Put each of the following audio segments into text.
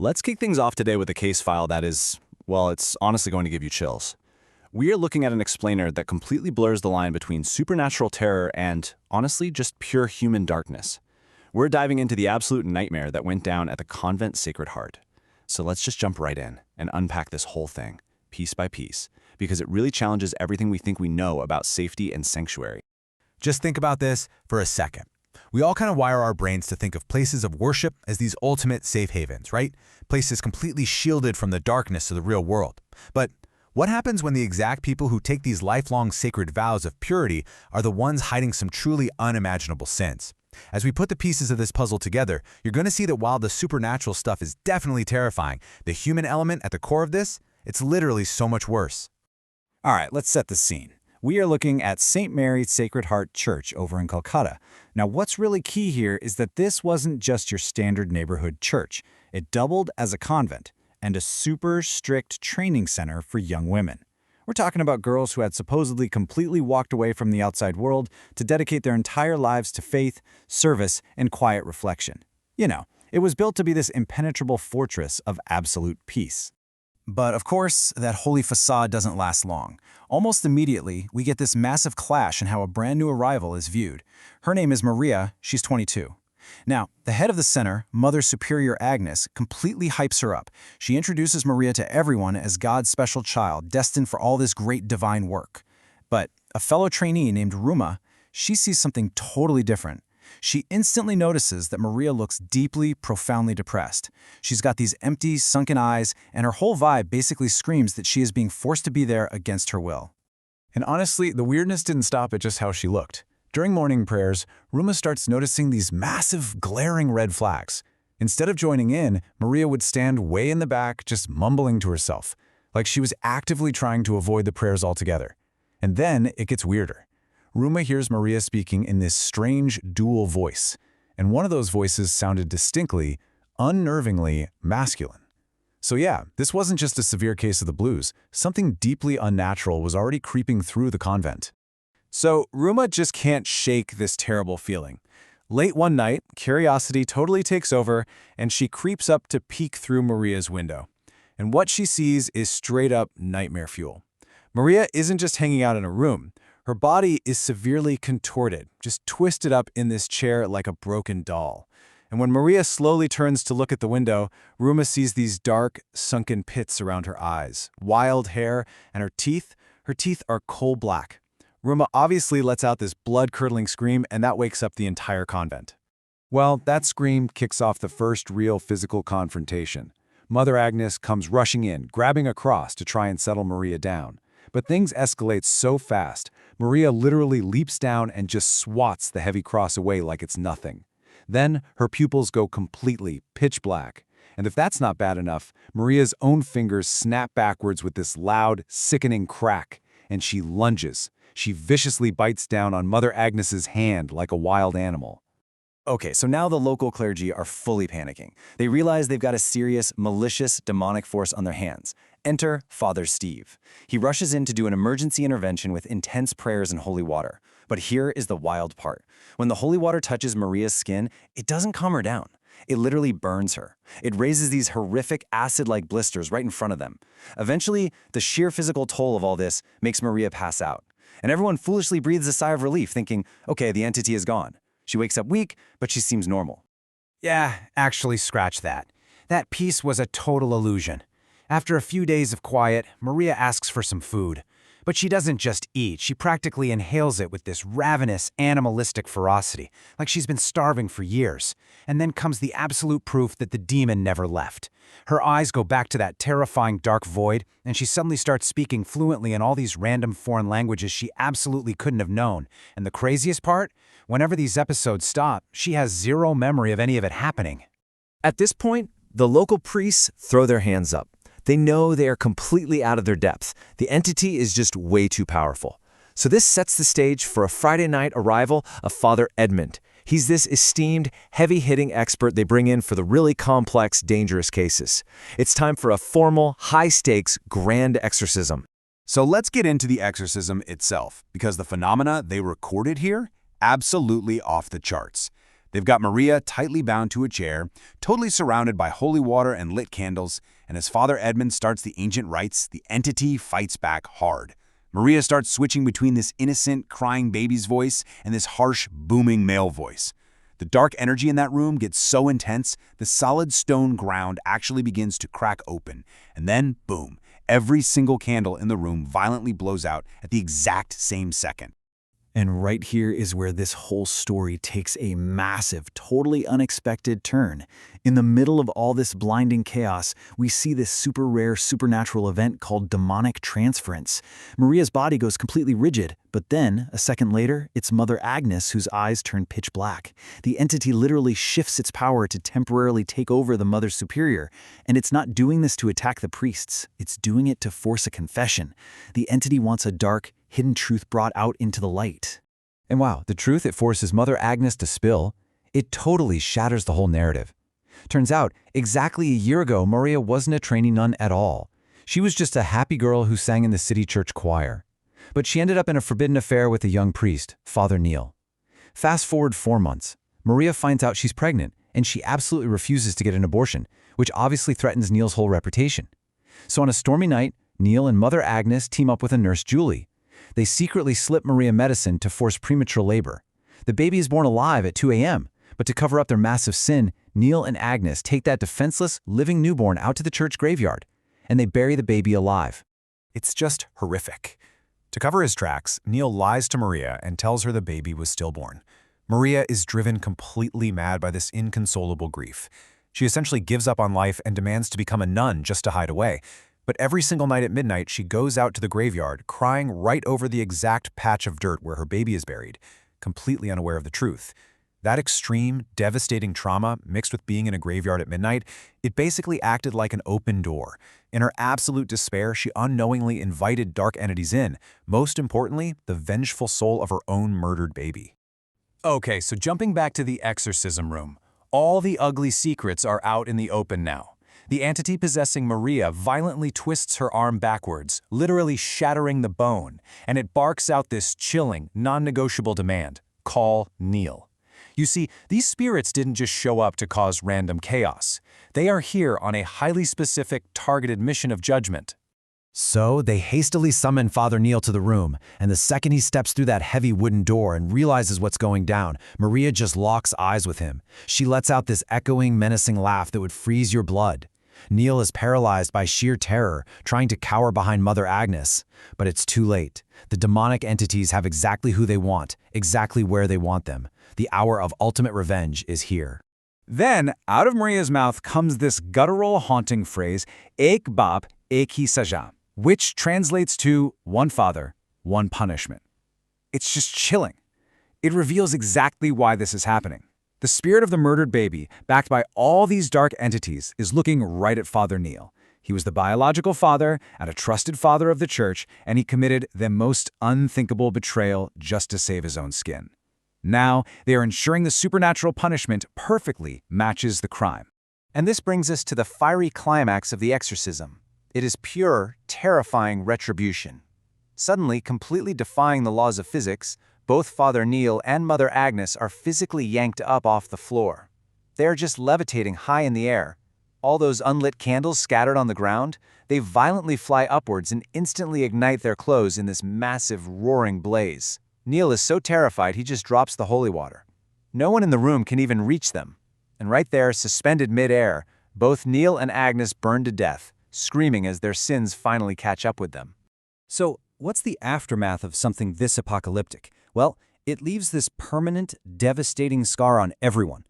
Let's kick things off today with a case file that is, well, it's honestly going to give you chills. We are looking at an explainer that completely blurs the line between supernatural terror and, honestly, just pure human darkness. We're diving into the absolute nightmare that went down at the convent Sacred Heart. So let's just jump right in and unpack this whole thing, piece by piece, because it really challenges everything we think we know about safety and sanctuary. Just think about this for a second. We all kind of wire our brains to think of places of worship as these ultimate safe havens, right? Places completely shielded from the darkness of the real world. But what happens when the exact people who take these lifelong sacred vows of purity are the ones hiding some truly unimaginable sins? As we put the pieces of this puzzle together, you're going to see that while the supernatural stuff is definitely terrifying, the human element at the core of this, it's literally so much worse. All right, let's set the scene. We are looking at St. Mary's Sacred Heart Church over in Calcutta. Now, what's really key here is that this wasn't just your standard neighborhood church. It doubled as a convent and a super strict training center for young women. We're talking about girls who had supposedly completely walked away from the outside world to dedicate their entire lives to faith, service, and quiet reflection. You know, it was built to be this impenetrable fortress of absolute peace. But of course, that holy facade doesn't last long. Almost immediately, we get this massive clash in how a brand new arrival is viewed. Her name is Maria, she's 22. Now, the head of the center, Mother Superior Agnes, completely hypes her up. She introduces Maria to everyone as God's special child, destined for all this great divine work. But a fellow trainee named Ruma, she sees something totally different. She instantly notices that Maria looks deeply, profoundly depressed. She's got these empty, sunken eyes, and her whole vibe basically screams that she is being forced to be there against her will. And honestly, the weirdness didn't stop at just how she looked. During morning prayers, Ruma starts noticing these massive, glaring red flags. Instead of joining in, Maria would stand way in the back, just mumbling to herself, like she was actively trying to avoid the prayers altogether. And then it gets weirder. Ruma hears Maria speaking in this strange dual voice, and one of those voices sounded distinctly, unnervingly masculine. So yeah, this wasn't just a severe case of the blues. Something deeply unnatural was already creeping through the convent. So Ruma just can't shake this terrible feeling. Late one night, curiosity totally takes over, and she creeps up to peek through Maria's window. And what she sees is straight-up nightmare fuel. Maria isn't just hanging out in a room. Her body is severely contorted, just twisted up in this chair like a broken doll. And when Maria slowly turns to look at the window, Ruma sees these dark, sunken pits around her eyes, wild hair, and her teeth are coal black. Ruma obviously lets out this blood-curdling scream, and that wakes up the entire convent. Well, that scream kicks off the first real physical confrontation. Mother Agnes comes rushing in, grabbing a cross to try and settle Maria down. But things escalate so fast, Maria literally leaps down and just swats the heavy cross away like it's nothing. Then her pupils go completely pitch black. And if that's not bad enough, Maria's own fingers snap backwards with this loud, sickening crack, and she lunges. She viciously bites down on Mother Agnes's hand like a wild animal. Okay, so now the local clergy are fully panicking. They realize they've got a serious, malicious, demonic force on their hands. Enter Father Steve. He rushes in to do an emergency intervention with intense prayers and holy water. But here is the wild part. When the holy water touches Maria's skin, it doesn't calm her down. It literally burns her. It raises these horrific acid-like blisters right in front of them. Eventually, the sheer physical toll of all this makes Maria pass out. And everyone foolishly breathes a sigh of relief, thinking, okay, the entity is gone. She wakes up weak, but she seems normal. Yeah, actually scratch that. That piece was a total illusion. After a few days of quiet, Maria asks for some food. But she doesn't just eat, she practically inhales it with this ravenous, animalistic ferocity, like she's been starving for years. And then comes the absolute proof that the demon never left. Her eyes go back to that terrifying dark void, and she suddenly starts speaking fluently in all these random foreign languages she absolutely couldn't have known. And the craziest part? Whenever these episodes stop, she has zero memory of any of it happening. At this point, the local priests throw their hands up. They know they are completely out of their depth. The entity is just way too powerful. So this sets the stage for a Friday night arrival of Father Edmund. He's this esteemed, heavy-hitting expert they bring in for the really complex, dangerous cases. It's time for a formal, high-stakes, grand exorcism. So let's get into the exorcism itself, because the phenomena they recorded here, absolutely off the charts. They've got Maria tightly bound to a chair, totally surrounded by holy water and lit candles, and as Father Edmund starts the ancient rites, the entity fights back hard. Maria starts switching between this innocent, crying baby's voice and this harsh, booming male voice. The dark energy in that room gets so intense, the solid stone ground actually begins to crack open. And then, boom, every single candle in the room violently blows out at the exact same second. And right here is where this whole story takes a massive, totally unexpected turn. In the middle of all this blinding chaos, we see this super rare supernatural event called demonic transference. Maria's body goes completely rigid, but then, a second later, it's Mother Agnes whose eyes turn pitch black. The entity literally shifts its power to temporarily take over the Mother Superior, and it's not doing this to attack the priests, it's doing it to force a confession. The entity wants a dark, hidden truth brought out into the light. And wow, the truth it forces Mother Agnes to spill, it totally shatters the whole narrative. Turns out, exactly a year ago, Maria wasn't a trainee nun at all. She was just a happy girl who sang in the city church choir. But she ended up in a forbidden affair with a young priest, Father Neil. Fast forward 4 months. Maria finds out she's pregnant, and she absolutely refuses to get an abortion, which obviously threatens Neil's whole reputation. So on a stormy night, Neil and Mother Agnes team up with a nurse, Julie. They secretly slip Maria medicine to force premature labor. The baby is born alive at 2 a.m., but to cover up their massive sin, Neil and Agnes take that defenseless, living newborn out to the church graveyard, and they bury the baby alive. It's just horrific. To cover his tracks, Neil lies to Maria and tells her the baby was stillborn. Maria is driven completely mad by this inconsolable grief. She essentially gives up on life and demands to become a nun just to hide away. But every single night at midnight, she goes out to the graveyard, crying right over the exact patch of dirt where her baby is buried, completely unaware of the truth. That extreme, devastating trauma, mixed with being in a graveyard at midnight, it basically acted like an open door. In her absolute despair, she unknowingly invited dark entities in, most importantly, the vengeful soul of her own murdered baby. Okay, so jumping back to the exorcism room, all the ugly secrets are out in the open now. The entity possessing Maria violently twists her arm backwards, literally shattering the bone, and it barks out this chilling, non-negotiable demand: call Neil. You see, these spirits didn't just show up to cause random chaos. They are here on a highly specific, targeted mission of judgment. So they hastily summon Father Neil to the room, and the second he steps through that heavy wooden door and realizes what's going down, Maria just locks eyes with him. She lets out this echoing, menacing laugh that would freeze your blood. Neil is paralyzed by sheer terror, trying to cower behind Mother Agnes. But it's too late. The demonic entities have exactly who they want, exactly where they want them. The hour of ultimate revenge is here. Then, out of Maria's mouth comes this guttural, haunting phrase, Ek Bap, Ek Hi Saja, which translates to one father, one punishment. It's just chilling. It reveals exactly why this is happening. The spirit of the murdered baby, backed by all these dark entities, is looking right at Father Neil. He was the biological father and a trusted father of the church, and he committed the most unthinkable betrayal just to save his own skin. Now, they are ensuring the supernatural punishment perfectly matches the crime. And this brings us to the fiery climax of the exorcism. It is pure, terrifying retribution. Suddenly, completely defying the laws of physics, both Father Neil and Mother Agnes are physically yanked up off the floor. They are just levitating high in the air. All those unlit candles scattered on the ground, they violently fly upwards and instantly ignite their clothes in this massive, roaring blaze. Neil is so terrified he just drops the holy water. No one in the room can even reach them. And right there, suspended mid-air, both Neil and Agnes burn to death, screaming as their sins finally catch up with them. So, what's the aftermath of something this apocalyptic? Well, it leaves this permanent, devastating scar on everyone.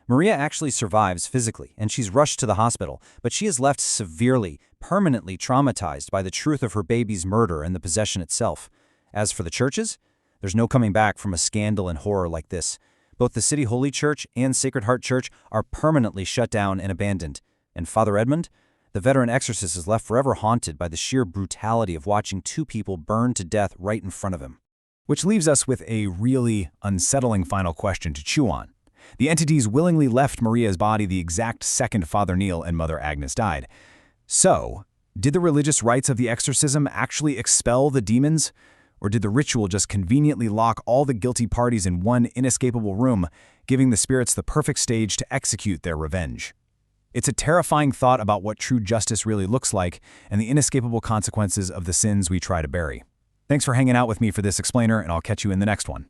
Maria actually survives physically, and she's rushed to the hospital, but she is left severely, permanently traumatized by the truth of her baby's murder and the possession itself. As for the churches, there's no coming back from a scandal and horror like this. Both the City Holy Church and Sacred Heart Church are permanently shut down and abandoned. And Father Edmund, the veteran exorcist, is left forever haunted by the sheer brutality of watching two people burn to death right in front of him. Which leaves us with a really unsettling final question to chew on. The entities willingly left Maria's body the exact second Father Neil and Mother Agnes died. So, did the religious rites of the exorcism actually expel the demons? Or did the ritual just conveniently lock all the guilty parties in one inescapable room, giving the spirits the perfect stage to execute their revenge. It's a terrifying thought about what true justice really looks like and the inescapable consequences of the sins we try to bury. Thanks for hanging out with me for this explainer, and I'll catch you in the next one.